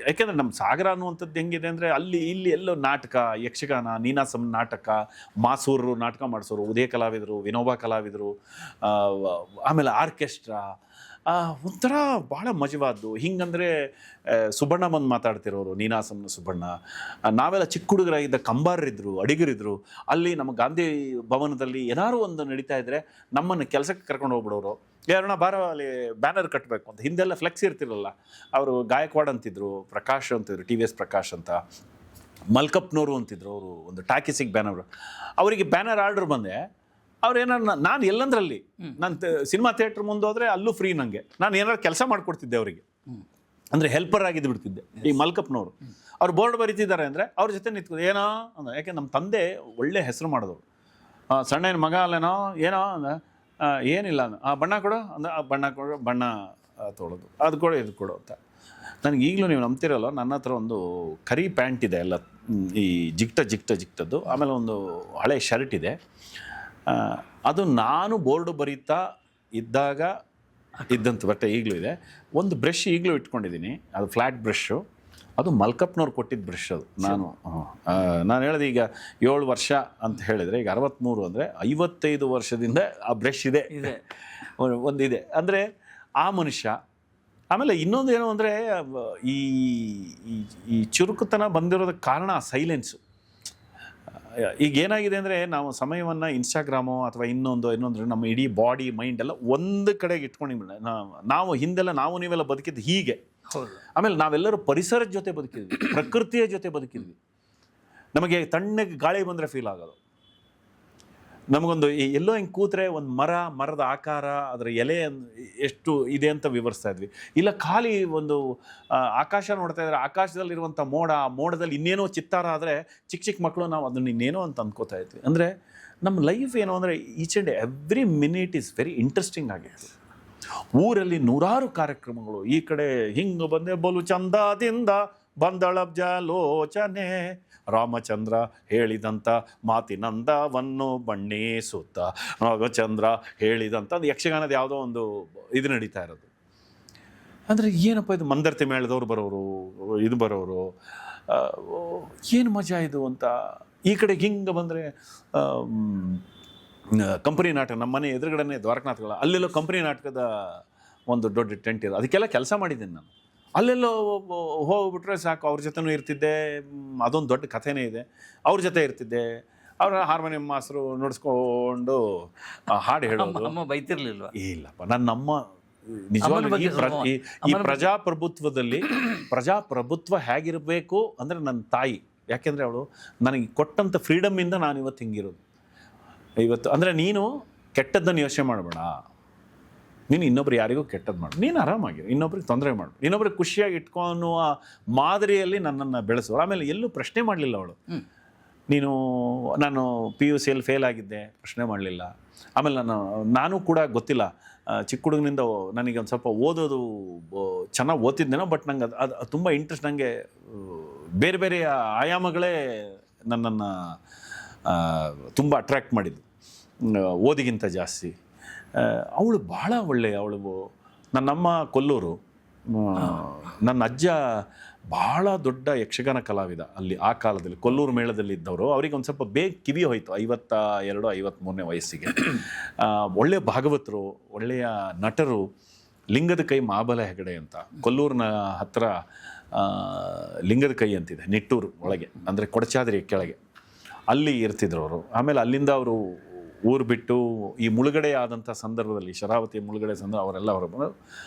ಯಾಕೆಂದರೆ ನಮ್ಮ ಸಾಗರ ಅನ್ನುವಂಥದ್ದು ಹೆಂಗಿದೆ ಅಂದರೆ, ಇಲ್ಲಿ ಎಲ್ಲೋ ನಾಟಕ, ಯಕ್ಷಗಾನ, ನೀನಾಸಂ ನಾಟಕ, ಮಾಸೂರು ನಾಟಕ ಮಾಡಿಸೋರು, ಉದಯ ಕಲಾವಿದರು, ವಿನೋಬಾ ಕಲಾವಿದರು, ಆಮೇಲೆ ಆರ್ಕೆಸ್ಟ್ರಾ, ಒಂಥರ ಭಾಳ ಮಜವಾದ್ದು. ಹಿಂಗಂದರೆ ಸುಬ್ಬಣ್ಣ ಬಂದು ಮಾತಾಡ್ತಿರೋರು, ನೀನಾಸಂನ ಸುಬ್ಬಣ್ಣ. ನಾವೆಲ್ಲ ಚಿಕ್ಕ ಹುಡುಗರಾಗಿದ್ದ ಕಂಬಾರರಿದ್ದರು, ಅಡಿಗರಿದ್ದರು. ಅಲ್ಲಿ ನಮ್ಮ ಗಾಂಧಿ ಭವನದಲ್ಲಿ ಏನಾರು ಒಂದು ನಡೀತಾ ಇದ್ದರೆ ನಮ್ಮನ್ನು ಕೆಲಸಕ್ಕೆ ಕರ್ಕೊಂಡು ಹೋಗ್ಬಿಡೋರು. ಯಾರನ್ನ ಬಾರ ಅಲ್ಲಿ ಬ್ಯಾನರ್ ಕಟ್ಟಬೇಕು ಅಂತ. ಹಿಂದೆಲ್ಲ ಫ್ಲೆಕ್ಸ್ ಇರ್ತಿರಲ್ಲ, ಅವರು ಗಾಯಕ್ವಾಡ್ ಅಂತಿದ್ರು, ಪ್ರಕಾಶ್ ಅಂತಿದ್ರು, TVS ಪ್ರಕಾಶ್ ಅಂತ, ಮಲ್ಕಪ್ನವರು ಅಂತಿದ್ರು, ಅವರು ಒಂದು ಟಾಕೀಸಿಗೆ ಬ್ಯಾನರ್. ಅವರಿಗೆ ಬ್ಯಾನರ್ ಆರ್ಡರ್ ಬಂದೆ. ಅವ್ರು ಏನಾರು ನಾನು ಎಲ್ಲಂದ್ರಲ್ಲಿ ನಾನು ಸಿನಿಮಾ ಥಿಯೇಟ್ರ್ ಮುಂದೆ ಹೋದರೆ ಅಲ್ಲೂ ಫ್ರೀ. ನನಗೆ ನಾನು ಏನಾರು ಕೆಲಸ ಮಾಡಿಕೊಡ್ತಿದ್ದೆ ಅವರಿಗೆ, ಅಂದರೆ ಹೆಲ್ಪರ್ ಆಗಿದ್ದು ಬಿಡ್ತಿದ್ದೆ. ಈ ಮಲ್ಕಪ್ನವರು ಅವ್ರು ಬೋರ್ಡ್ ಬರೀತಿದ್ದಾರೆ ಅಂದರೆ ಅವ್ರ ಜೊತೆ ನಿಂತ್ಕೊಂಡು ಏನೋ ಅಂದ್ರೆ, ಯಾಕೆ ನಮ್ಮ ತಂದೆ ಒಳ್ಳೆ ಹೆಸರು ಮಾಡಿದವರು. ಸಣ್ಣ ಮಗ ಅಲ್ಲೇನೋ ಏನೋ ಅಂದ್ರೆ, ಏನಿಲ್ಲ ಬಣ್ಣ ಕೊಡು ಅಂದ್ರೆ ಬಣ್ಣ ಕೊಡು, ಬಣ್ಣ ತೊಗೊಳೋದು, ಅದು ಕೊಡು ಇದು ಕೊಡು ಅಂತ. ನನಗೆ ಈಗಲೂ ನೀವು ನಂಬ್ತಿರಲ್ಲ, ನನ್ನ ಹತ್ರ ಒಂದು ಕರಿ ಪ್ಯಾಂಟ್ ಇದೆ, ಎಲ್ಲ ಈ ಜಿಗ್ಟದ್ದು. ಆಮೇಲೆ ಒಂದು ಹಳೆ ಶರ್ಟ್ ಇದೆ. ಅದು ನಾನು ಬೋರ್ಡು ಬರೀತಾ ಇದ್ದಾಗ ಇದ್ದಂಥ ಬಟ್ಟೆ ಈಗಲೂ ಇದೆ. ಒಂದು ಬ್ರಷ್ ಈಗಲೂ ಇಟ್ಕೊಂಡಿದ್ದೀನಿ, ಅದು ಫ್ಲ್ಯಾಟ್ ಬ್ರಷ್ಷು. ಅದು ಮಲ್ಕಪ್ನವ್ರು ಕೊಟ್ಟಿದ್ದ ಬ್ರಷ್ ಅದು. ನಾನು ಹೇಳಿದೆ ಈಗ 7 ವರ್ಷ ಅಂತ ಹೇಳಿದರೆ, ಈಗ 63 ಅಂದರೆ 55 ವರ್ಷದಿಂದ ಆ ಬ್ರಷ್ ಇದೆ ಒಂದಿದೆ. ಅಂದರೆ ಆ ಮನುಷ್ಯ. ಆಮೇಲೆ ಇನ್ನೊಂದು ಏನು ಅಂದರೆ, ಈ ಚುರುಕುತನ ಬಂದಿರೋದಕ್ಕೆ ಕಾರಣ ಸೈಲೆನ್ಸು. ಈಗ ಏನಾಗಿದೆ ಅಂದರೆ ನಾವು ಸಮಯವನ್ನು ಇನ್ಸ್ಟಾಗ್ರಾಮು ಅಥವಾ ಇನ್ನೊಂದು ನಮ್ಮ ಇಡೀ ಬಾಡಿ ಮೈಂಡ್ ಎಲ್ಲ ಒಂದು ಕಡೆಗೆ ಇಟ್ಕೊಂಡಿಲ್ಲ. ನಾವು ಹಿಂದೆಲ್ಲ ನೀವೆಲ್ಲ ಬದುಕಿದ್ದು ಹೀಗೆ. ಆಮೇಲೆ ನಾವೆಲ್ಲರೂ ಪರಿಸರದ ಜೊತೆ ಬದುಕಿದ್ವಿ, ಪ್ರಕೃತಿಯ ಜೊತೆ ಬದುಕಿದ್ವಿ. ನಮಗೆ ತಣ್ಣಗೆ ಗಾಳಿ ಬಂದರೆ ಫೀಲ್ ಆಗೋದು. ನಮಗೊಂದು ಎಲ್ಲೋ ಹಿಂಗೆ ಕೂತ್ರೆ ಒಂದು ಮರದ ಆಕಾರ, ಅದರ ಎಲೆ ಎಷ್ಟು ಇದೆ ಅಂತ ವಿವರಿಸ್ತಾ ಇದ್ವಿ. ಇಲ್ಲ ಖಾಲಿ ಒಂದು ಆಕಾಶ ನೋಡ್ತಾ ಇದ್ರೆ ಆಕಾಶದಲ್ಲಿರುವಂಥ ಮೋಡದಲ್ಲಿ ಇನ್ನೇನೋ ಚಿತ್ತಾರ ಆದರೆ ಚಿಕ್ಕ ಮಕ್ಕಳು ನಾವು ಅದನ್ನ ಇನ್ನೇನೋ ಅಂತ ಅಂದ್ಕೋತಾ ಇದ್ವಿ. ಅಂದರೆ ನಮ್ಮ ಲೈಫ್ ಏನು ಅಂದರೆ each and every minute is very interesting ಆಗಿತ್ತು. ಊರಲ್ಲಿ ನೂರಾರು ಕಾರ್ಯಕ್ರಮಗಳು. ಈ ಕಡೆ ಹಿಂಗೆ ಬಂದೆ ಬಲು ಚಂದದಿಂದ ಬಂದಳಬ್ಜ ಲೋಚನೆ, ರಾಮಚಂದ್ರ ಹೇಳಿದಂಥ ಮಾತಿನಂದವನ್ನು ಬಣ್ಣಿಸುತ್ತ ನಾಗಚಂದ್ರ ಹೇಳಿದಂಥ ಅದು ಯಕ್ಷಗಾನದ ಯಾವುದೋ ಒಂದು ಇದು ನಡೀತಾ ಇರೋದು. ಅಂದರೆ ಏನಪ್ಪ ಇದು, ಮಂದರ್ತಿ ಮೇಳದವ್ರು ಬರೋರು, ಇದು ಬರೋರು, ಏನು ಮಜಾ ಇದು ಅಂತ. ಈ ಕಡೆ ಹಿಂಗೆ ಬಂದರೆ ಕಂಪನಿ ನಾಟಕ, ನಮ್ಮ ಮನೆ ಎದುರುಗಡೆ ದ್ವಾರಕನಾಥಗಳ, ಅಲ್ಲೆಲ್ಲೋ ಕಂಪನಿ ನಾಟಕದ ಒಂದು ದೊಡ್ಡ ಟೆಂಟ್ ಇದೆ. ಅದಕ್ಕೆಲ್ಲ ಕೆಲಸ ಮಾಡಿದ್ದೀನಿ ನಾನು. ಅಲ್ಲೆಲ್ಲೋ ಹೋಗ್ಬಿಟ್ರೆ ಸಾಕು, ಅವ್ರ ಜೊತೆನೂ ಇರ್ತಿದ್ದೆ. ಅದೊಂದು ದೊಡ್ಡ ಕಥೆನೇ ಇದೆ. ಅವ್ರ ಜೊತೆ ಇರ್ತಿದ್ದೆ. ಅವರ ಹಾರ್ಮೋನಿಯಂ ಮಾಸ್ತರು ನುಡಿಸ್ಕೊಂಡು ಹಾಡು ಹೇಳೋದು. ಅಮ್ಮ ಬೈತಿರ್ಲಿಲ್ವ? ಇಲ್ಲಪ್ಪ, ನನ್ನಮ್ಮ ನಿಜವಾಗ್ಲೂ ಈ ಪ್ರಜಾಪ್ರಭುತ್ವದಲ್ಲಿ ಪ್ರಜಾಪ್ರಭುತ್ವ ಹೇಗಿರಬೇಕು ಅಂದರೆ ನನ್ನ ತಾಯಿ. ಯಾಕೆಂದರೆ ಅವಳು ನನಗೆ ಕೊಟ್ಟಂಥ ಫ್ರೀಡಮ್ಮಿಂದ ನಾನು ಇವತ್ತು ಹಿಂಗಿರೋದು. ಇವತ್ತು ಅಂದರೆ ನೀನು ಕೆಟ್ಟದ್ದನ್ನು ಯೋಚನೆ ಮಾಡಬೇಡ, ನೀನು ಇನ್ನೊಬ್ರು ಯಾರಿಗೂ ಕೆಟ್ಟದ್ದು ಮಾಡು, ನೀನು ಆರಾಮಾಗಿರು, ಇನ್ನೊಬ್ರಿಗೆ ತೊಂದರೆ ಮಾಡು, ಇನ್ನೊಬ್ರಿಗೆ ಖುಷಿಯಾಗಿ ಇಟ್ಕೊನ್ನುವ ಮಾದರಿಯಲ್ಲಿ ನನ್ನನ್ನು ಬೆಳೆಸೋಳು. ಆಮೇಲೆ ಎಲ್ಲೂ ಪ್ರಶ್ನೆ ಮಾಡಲಿಲ್ಲ ಅವಳು. ನಾನು PUC ಫೇಲ್ ಆಗಿದ್ದೆ, ಪ್ರಶ್ನೆ ಮಾಡಲಿಲ್ಲ. ಆಮೇಲೆ ನಾನು ಕೂಡ ಗೊತ್ತಿಲ್ಲ, ಚಿಕ್ಕ ಹುಡುಗನಿಂದ ನನಗೆ ಒಂದು ಸ್ವಲ್ಪ ಓದೋದು ಚೆನ್ನಾಗಿ ಓದ್ತಿದ್ದೇನೋ, ಬಟ್ ನಂಗೆ ಅದು ತುಂಬ ಇಂಟ್ರೆಸ್ಟ್. ನನಗೆ ಬೇರೆ ಬೇರೆ ಆಯಾಮಗಳೇ ನನ್ನನ್ನು ತುಂಬ ಅಟ್ರ್ಯಾಕ್ಟ್ ಮಾಡಿದ್ದು, ಓದಿಗಿಂತ ಜಾಸ್ತಿ. ಅವಳು ಭಾಳ ಒಳ್ಳೆಯ, ನನ್ನಮ್ಮ ಕೊಲ್ಲೂರು, ನನ್ನ ಅಜ್ಜ ಭಾಳ ದೊಡ್ಡ ಯಕ್ಷಗಾನ ಕಲಾವಿದ ಅಲ್ಲಿ ಆ ಕಾಲದಲ್ಲಿ. ಕೊಲ್ಲೂರು ಮೇಳದಲ್ಲಿ ಇದ್ದವರು. ಅವರಿಗೆ ಒಂದು ಸ್ವಲ್ಪ ಬೇಗ ಕಿವಿ ಹೋಯಿತು 52-53ನೇ ವಯಸ್ಸಿಗೆ. ಒಳ್ಳೆಯ ಭಾಗವತರು, ಒಳ್ಳೆಯ ನಟರು. ಲಿಂಗದ ಕೈ ಮಹಾಬಲ ಹೆಗಡೆ ಅಂತ, ಕೊಲ್ಲೂರಿನ ಹತ್ತಿರ ಲಿಂಗದ ಕೈ ಅಂತಿದೆ, ನಿಟ್ಟೂರು ಒಳಗೆ, ಅಂದರೆ ಕೊಡಚಾದ್ರಿ ಕೆಳಗೆ, ಅಲ್ಲಿ ಇರ್ತಿದ್ರು ಅವರು. ಆಮೇಲೆ ಅಲ್ಲಿಂದ ಅವರು ಊರು ಬಿಟ್ಟು ಈ ಮುಳುಗಡೆ ಆದಂಥ ಸಂದರ್ಭದಲ್ಲಿ, ಶರಾವತಿ ಮುಳುಗಡೆ ಸಂದರ್ಭ ಅವರೆಲ್ಲ ಹೊರ ಬಂದರು.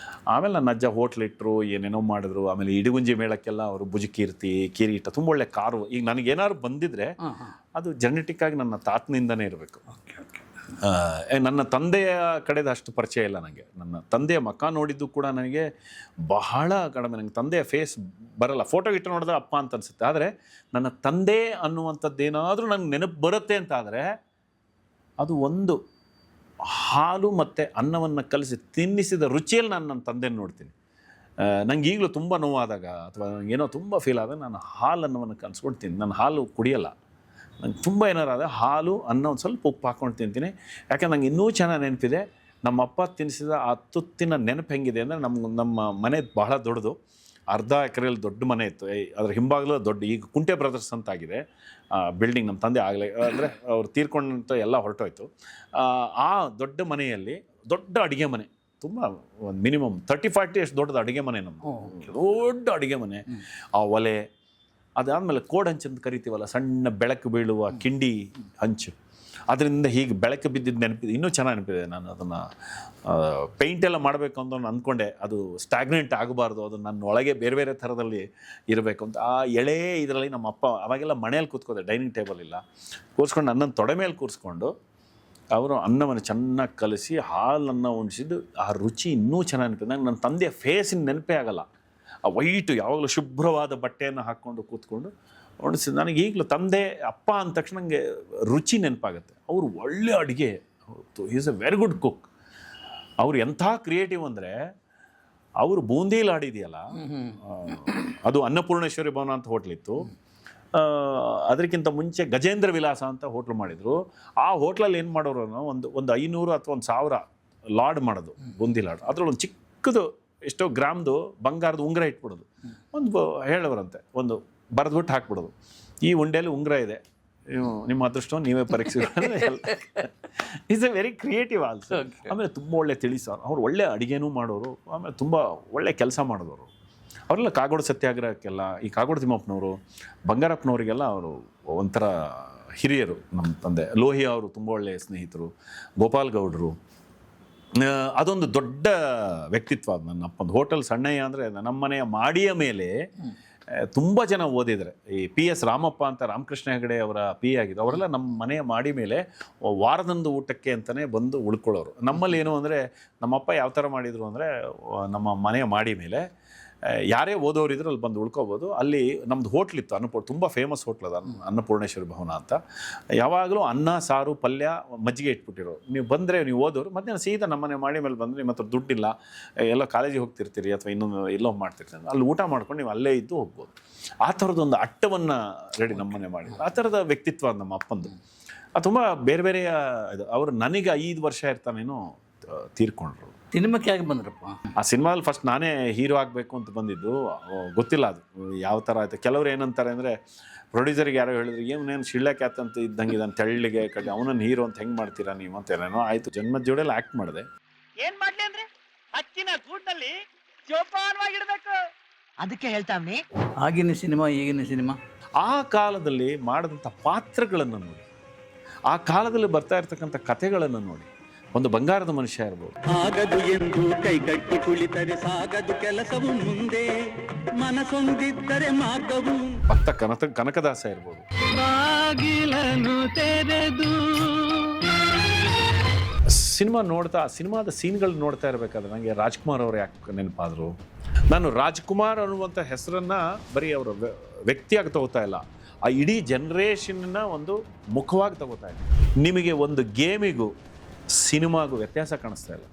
ಆಮೇಲೆ ನನ್ನ ಅಜ್ಜ ಹೋಟ್ಲಿಟ್ರು, ಏನೇನೋ ಮಾಡಿದ್ರು. ಆಮೇಲೆ ಇಡಗುಂಜಿ ಮೇಳಕ್ಕೆಲ್ಲ ಅವರು ಭುಜಕೀರ್ತಿ, ಕಿರೀಟ, ತುಂಬ ಒಳ್ಳೆ ಕಾರು. ಈಗ ನನಗೇನಾದ್ರು ಬಂದಿದ್ರೆ ಅದು ಜೆನೆಟಿಕ್ಕಾಗಿ ನನ್ನ ತಾತನಿಂದನೇ ಇರಬೇಕು. ನನ್ನ ತಂದೆಯ ಕಡೆದ ಅಷ್ಟು ಪರಿಚಯ ಇಲ್ಲ ನನಗೆ. ನನ್ನ ತಂದೆಯ ಮಕ್ಕ ನೋಡಿದ್ದು ಕೂಡ ನನಗೆ ಬಹಳ ಕಡಿಮೆ. ನನಗೆ ತಂದೆಯ ಫೇಸ್ ಬರಲ್ಲ, ಫೋಟೋ ಇಟ್ಟು ನೋಡಿದ್ರೆ ಅಪ್ಪ ಅಂತ ಅನಿಸುತ್ತೆ. ಆದರೆ ನನ್ನ ತಂದೆ ಅನ್ನುವಂಥದ್ದೇನಾದರೂ ನನಗೆ ನೆನಪು ಬರುತ್ತೆ ಅಂತಾದರೆ ಅದು ಒಂದು ಹಾಲು ಮತ್ತು ಅನ್ನವನ್ನು ಕಲಸಿ ತಿನ್ನಿಸಿದ ರುಚಿಯಲ್ಲಿ ನಾನು ನನ್ನ ತಂದೆನ ನೋಡ್ತೀನಿ. ನಂಗೆ ಈಗಲೂ ತುಂಬ ನೋವಾದಾಗ ಅಥವಾ ಏನೋ ತುಂಬ ಫೀಲ್ ಆದಾಗ ನಾನು ಹಾಲು ಅನ್ನವನ್ನು ಕಲಿಸ್ಕೊಡ್ತೀನಿ. ನಾನು ಹಾಲು ಕುಡಿಯಲ್ಲ. ನಂಗೆ ತುಂಬ ಏನಾರಾದ ಹಾಲು ಅನ್ನ ಒಂದು ಸ್ವಲ್ಪ ಉಪ್ಪು ಹಾಕ್ಕೊಂಡು ತಿಂತೀನಿ. ಯಾಕೆಂದ್ರೆ ನಂಗೆ ಇನ್ನೂ ಚೆನ್ನಾಗಿ ನೆನಪಿದೆ, ನಮ್ಮ ಅಪ್ಪ ತಿನ್ನಿಸಿದ ಆ ತುತ್ತಿನ ನೆನಪು ಹೆಂಗಿದೆ ಅಂದರೆ, ನಮ್ಮ ಮನೆ ಬಹಳ ದೊಡ್ಡದು, ಅರ್ಧ ಎಕರೆಯಲ್ಲಿ ದೊಡ್ಡ ಮನೆ ಇತ್ತು. ಅದ್ರ ಹಿಂಭಾಗಲೂ ದೊಡ್ಡ, ಈಗ ಕುಂಟೆ ಬ್ರದರ್ಸ್ ಅಂತಾಗಿದೆ ಬಿಲ್ಡಿಂಗ್. ನಮ್ಮ ತಂದೆ ಆಗಲೇ ಅಂದರೆ ಅವ್ರು ತೀರ್ಕೊಂಡಂತ ಎಲ್ಲ ಹೊರಟೋಯ್ತು. ಆ ದೊಡ್ಡ ಮನೆಯಲ್ಲಿ ದೊಡ್ಡ ಅಡುಗೆ ಮನೆ, ತುಂಬ ಒಂದು ಮಿನಿಮಮ್ 30-40 ಎಷ್ಟು ದೊಡ್ಡದು ಅಡುಗೆ ಮನೆ, ನಮ್ಮ ದೊಡ್ಡ ಅಡುಗೆ ಮನೆ. ಆ ಒಲೆ, ಅದಾದಮೇಲೆ ಕೋಡ್ ಹಂಚು ಅಂತ ಕರಿತೀವಲ್ಲ, ಸಣ್ಣ ಬೆಳಕು ಬೀಳುವ ಕಿಂಡಿ ಹಂಚು, ಅದರಿಂದ ಹೀಗೆ ಬೆಳಕು ಬಿದ್ದಿದ್ದು ನೆನಪಿದೆ, ಇನ್ನೂ ಚೆನ್ನಾಗಿ ನೆನಪಿದೆ. ನಾನು ಅದನ್ನು ಪೇಂಟೆಲ್ಲ ಮಾಡಬೇಕು ಅಂತ ಅಂದ್ಕೊಂಡೆ. ಅದು ಸ್ಟ್ಯಾಗ್ನೆಂಟ್ ಆಗಬಾರ್ದು, ಅದು ನನ್ನ ಒಳಗೆ ಬೇರೆ ಬೇರೆ ಥರದಲ್ಲಿ ಇರಬೇಕು ಅಂತ. ಆ ಎಳೆ ಇದರಲ್ಲಿ ನಮ್ಮ ಅಪ್ಪ ಅವಾಗೆಲ್ಲ ಮನೆಯಲ್ಲಿ ಕೂತ್ಕೋದೆ, ಡೈನಿಂಗ್ ಟೇಬಲ್ ಇಲ್ಲ, ಕೂರಿಸ್ಕೊಂಡು ನನ್ನನ್ನು ತೊಡೆ ಮೇಲೆ ಕೂರಿಸ್ಕೊಂಡು ಅವರು ಅನ್ನವನ್ನು ಚೆನ್ನಾಗಿ ಕಲಸಿ ಹಾಲನ್ನು ಉಣಿಸಿದ್ದು ಆ ರುಚಿ ಇನ್ನೂ ಚೆನ್ನಾಗಿ ನೆನಪಿದೆ. ನಂಗೆ ನನ್ನ ತಂದೆಯ ಫೇಸಿನ ನೆನಪೇ ಆಗಲ್ಲ. ಆ ವೈಟು ಯಾವಾಗಲೂ ಶುಭ್ರವಾದ ಬಟ್ಟೆಯನ್ನು ಹಾಕ್ಕೊಂಡು ಕೂತ್ಕೊಂಡು ಉಣಿಸಿದ್ದು. ನನಗೆ ಈಗಲೂ ತಂದೆ ಅಪ್ಪ ಅಂದ ತಕ್ಷಣ ನನಗೆ ರುಚಿ ನೆನಪಾಗುತ್ತೆ. ಅವರು ಒಳ್ಳೆ ಅಡುಗೆ, is A very good cook. ಅವರು ಎಂಥ ಕ್ರಿಯೇಟಿವ್ ಅಂದರೆ, ಅವರು ಬೂಂದಿ ಲಾಡು ಇದೆಯಲ್ಲ, ಅದು ಅನ್ನಪೂರ್ಣೇಶ್ವರಿ ಭವನ ಅಂತ ಹೋಟ್ಲಿತ್ತು. ಅದಕ್ಕಿಂತ ಮುಂಚೆ ಗಜೇಂದ್ರ ವಿಲಾಸ ಅಂತ ಹೋಟ್ಲು ಮಾಡಿದರು. ಆ ಹೋಟ್ಲಲ್ಲಿ ಏನು ಮಾಡೋರು, ಒಂದು 500 ಅಥವಾ 1000 ಲಾಡ್ ಮಾಡೋದು, ಬೂಂದಿ ಲಾಡು. ಅದರೊಳಗೆ ಒಂದು ಚಿಕ್ಕದು ಎಷ್ಟೋ ಗ್ರಾಮ್ದು ಬಂಗಾರದ ಉಂಗುರ ಇಟ್ಬಿಡೋದು. ಒಂದು ಹೇಳೋರಂತೆ, ಒಂದು ಬರೆದ್ಬಿಟ್ಟು ಹಾಕ್ಬಿಡೋದು, ಈ ಉಂಡೆಯಲ್ಲಿ ಉಂಗುರ ಇದೆ, ನಿಮ್ಮ ಅದೃಷ್ಟ ನೀವೇ ಪರೀಕ್ಷೆ. Is A very creative also. ಆಮೇಲೆ ತುಂಬ ಒಳ್ಳೆ ತಿಳಿಸೋರು, ಅವ್ರು ಒಳ್ಳೆ ಅಡುಗೆನೂ ಮಾಡೋರು, ಆಮೇಲೆ ತುಂಬ ಒಳ್ಳೆ ಕೆಲಸ ಮಾಡಿದವರು. ಅವರೆಲ್ಲ ಕಾಗೋಡು ಸತ್ಯಾಗ್ರಹಕ್ಕೆಲ್ಲ, ಈ ಕಾಗೋಡು ತಿಮ್ಮಪ್ಪನವರು, ಬಂಗಾರಪ್ಪನವರಿಗೆಲ್ಲ ಅವರು ಒಂಥರ ಹಿರಿಯರು, ನಮ್ಮ ತಂದೆ ಲೋಹಿಯಾ ಅವರು ತುಂಬ ಒಳ್ಳೆಯ ಸ್ನೇಹಿತರು, ಗೋಪಾಲ್ ಗೌಡರು. ಅದೊಂದು ದೊಡ್ಡ ವ್ಯಕ್ತಿತ್ವ ಅದು ನನ್ನ ಅಪ್ಪಂದು. ಹೋಟೆಲ್ ಸಣ್ಣಯ್ಯ ಅಂದರೆ ನಮ್ಮ ಮನೆಯ ಮಾಡಿಯ ಮೇಲೆ ತುಂಬ ಜನ ಓದಿದರೆ. ಈ PS ರಾಮಪ್ಪ ಅಂತ ರಾಮಕೃಷ್ಣ ಹೆಗಡೆ ಅವರ PA ಆಗಿದ್ದು, ಅವರೆಲ್ಲ ನಮ್ಮ ಮನೆಯ ಮಾಡಿ ಮೇಲೆ ವಾರದಂದು ಊಟಕ್ಕೆ ಅಂತಲೇ ಬಂದು ಉಳ್ಕೊಳ್ಳೋರು. ನಮ್ಮಲ್ಲಿ ಏನು ಅಂದರೆ ನಮ್ಮಪ್ಪ ಯಾವ ಥರ ಮಾಡಿದರು ಅಂದರೆ, ನಮ್ಮ ಮನೆಯ ಮಾಡಿ ಮೇಲೆ ಯಾರೇ ಓದೋರಿದ್ರು ಅಲ್ಲಿ ಬಂದು ಉಳ್ಕೋಬೋದು. ಅಲ್ಲಿ ನಮ್ಮದು ಹೋಟ್ಲಿತ್ತು, ತುಂಬ ಫೇಮಸ್ ಹೋಟ್ಲ್ ಅದು, ಅನ್ನಪೂರ್ಣೇಶ್ವರಿ ಭವನ ಅಂತ. ಯಾವಾಗಲೂ ಅನ್ನ ಸಾರು ಪಲ್ಯ ಮಜ್ಜಿಗೆ ಇಟ್ಬಿಟ್ಟಿರೋ. ನೀವು ಬಂದರೆ ನೀವು ಓದೋರು ಮಧ್ಯಾಹ್ನ ಸೀದಾ ನಮ್ಮನೆ ಮಾಡಿ ಮೇಲೆ ಬಂದರೆ ನಿಮ್ಮ ಹತ್ರ ದುಡ್ಡಿಲ್ಲ, ಎಲ್ಲೋ ಕಾಲೇಜಿಗೆ ಹೋಗ್ತಿರ್ತೀರಿ ಅಥವಾ ಇನ್ನೊಂದು ಎಲ್ಲೋ ಮಾಡ್ತಿರ್ತೀರಿ, ಅಲ್ಲಿ ಊಟ ಮಾಡ್ಕೊಂಡು ನೀವು ಅಲ್ಲೇ ಇದ್ದು ಹೋಗ್ಬೋದು. ಆ ಥರದ್ದೊಂದು ಅಟ್ಟವನ್ನು ರೆಡಿ ನಮ್ಮನೆ ಮಾಡಿ, ಆ ಥರದ ವ್ಯಕ್ತಿತ್ವ ನಮ್ಮ ಅಪ್ಪಂದು. ಅದು ತುಂಬ ಬೇರೆ ಬೇರೆಯ ಇದು. ಅವರು ನನಗೆ 5 ವರ್ಷ ಇರ್ತಾನೇನೋ ತೀರ್ಕೊಂಡ್ರು. ಸಿನಿಮಾಕ್ಕೆ ಹೇಗೆ ಬಂದ್ರಪ್ಪ? ಆ ಸಿನಿಮಾದಲ್ಲಿ ಫಸ್ಟ್ ನಾನೇ ಹೀರೋ ಆಗಬೇಕು ಅಂತ ಬಂದಿದ್ದು. ಗೊತ್ತಿಲ್ಲ ಅದು ಯಾವ ಥರ ಆಯಿತು. ಕೆಲವರು ಏನಂತಾರೆ ಅಂದರೆ, ಪ್ರೊಡ್ಯೂಸರ್ಗೆ ಯಾರೋ ಹೇಳಿದ್ರು, ಇವನೇನು ಶಿಳ್ಳೆಕ್ಯಾತ್ ಅಂತ ಇದ್ದಂಗೆ ಇದನ್ನು ತೆಳ್ಳಿಗೆ ಕಡೆ ಅವನನ್ನು ಹೀರೋ ಅಂತ ಹೆಂಗೆ ಮಾಡ್ತೀರಾ ನೀವು ಅಂತ ಏನೇನೋ ಆಯಿತು. ಜನ್ಮದ ಜೋಡಿಯಲ್ಲಿ ಆ್ಯಕ್ಟ್ ಮಾಡಿದೆ. ಏನ್ ಮಾಡ್ಲಿ ಅಂದ್ರೆ ಹಕ್ಕಿನ ಗೂಟಲ್ಲಿ ಜೋಪಾನವಾಗಿಡ್ಬೇಕು, ಅದಕ್ಕೆ ಹೇಳ್ತಾವ್ನಿ. ಆಗಿನ ಸಿನಿಮಾ ಈಗಿನ ಸಿನಿಮಾ, ಆ ಕಾಲದಲ್ಲಿ ಮಾಡಿದಂಥ ಪಾತ್ರಗಳನ್ನು ನೋಡಿ, ಆ ಕಾಲದಲ್ಲಿ ಬರ್ತಾ ಇರ್ತಕ್ಕಂಥ ಕಥೆಗಳನ್ನು ನೋಡಿ, ಒಂದು ಬಂಗಾರದ ಮನುಷ್ಯ ಇರ್ಬೋದು, ಆಗದು ಎಂದು ಕೈಗಟ್ಟಿ ಕುಳಿತರೆ ಸಾಗದು ಕೆಲಸವು ಮುಂದೆ, ಮನಸೊಂದಿದ್ದರೆ ಮಾರ್ಗವು. ಭಕ್ತ ಕನಕದಾಸ ಇರ್ಬೋದು, ಬಾಗಿಲನ್ನು ತೆರೆದು ಸಿನಿಮಾ ನೋಡ್ತಾ ಸಿನಿಮಾದ ಸೀನ್ಗಳು ನೋಡ್ತಾ ಇರಬೇಕಾದ್ರೆ ನನಗೆ ರಾಜ್ಕುಮಾರ್ ಅವರು ಯಾಕೆ ನೆನಪಾದರು. ನಾನು ರಾಜ್ಕುಮಾರ್ ಅನ್ನುವಂಥ ಹೆಸರನ್ನು ಬರೀ ಅವರ ವ್ಯಕ್ತಿಯಾಗಿ ತಗೋತಾ ಇಲ್ಲ, ಆ ಇಡೀ ಜನ್ರೇಷನ್ನ ಒಂದು ಮುಖವಾಗಿ ತಗೋತಾ ಇಲ್ಲ. ನಿಮಗೆ ಒಂದು ಗೇಮಿಗೂ ಸಿನಿಮಾಗೂ ವ್ಯತ್ಯಾಸ ಕಾಣಿಸ್ತಾ ಇಲ್ಲ.